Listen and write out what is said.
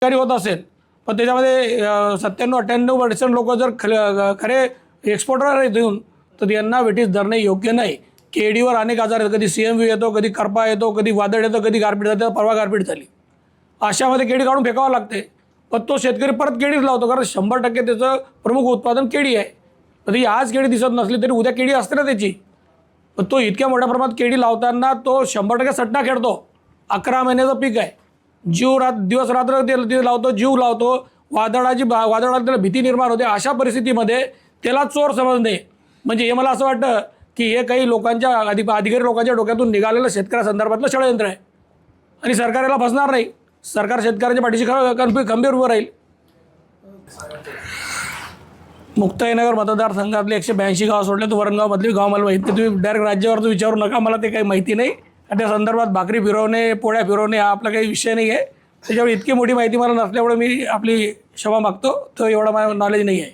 होत असेल, पण त्याच्यामध्ये 97-98% लोक जर खरे एक्सपोर्टर आहेत देऊन, तर यांना वेटीस धरणे योग्य नाही. केळीवर अनेक आजार आहेत, कधी CMV येतो, कधी करपा येतो, कधी वादळ येतं, कधी गारपीट जाते. परवा गारपीट झाली, अशामध्ये केळी काढून फेकावं लागते. पण तो शेतकरी परत केळीच लावतो, कारण 100% त्याचं प्रमुख उत्पादन केळी आहे. तर ती आज केळी दिसत नसली तरी उद्या केळी असते ना त्याची. पण तो इतक्या मोठ्या प्रमाणात केळी लावताना तो 100% सट्टा खेळतो. 11 महिन्याचं पीक आहे, दिवस रात्र ते लावतो, जीव लावतो. वादळाला त्याला भीती निर्माण होते. अशा परिस्थितीमध्ये त्याला चोर समजणे म्हणजे हे मला असं वाटतं की हे काही लोकांच्या अधिकारी लोकांच्या डोक्यातून निघालेलं शेतकऱ्यासंदर्भातलं षडयंत्र आहे. आणि सरकार याला फसणार नाही. सरकार शेतकऱ्याच्या पाठीशी खंबीर उभं राहील. मुक्ताईनगर मतदारसंघातले 182 गाव सोडले तर वरणगावमधली गाव मला माहिती. तुम्ही डायरेक्ट राज्यावरचं विचारू नका, मला ते काही माहिती नाही. आणि त्या संदर्भात भाकरी फिरवणे, पोळ्या फिरवणे हा आपला काही विषय नाही आहे. त्याच्यामुळे इतकी मोठी माहिती मला नसल्यामुळे मी आपली क्षमा मागतो. तर एवढा माझा नॉलेज नाही आहे.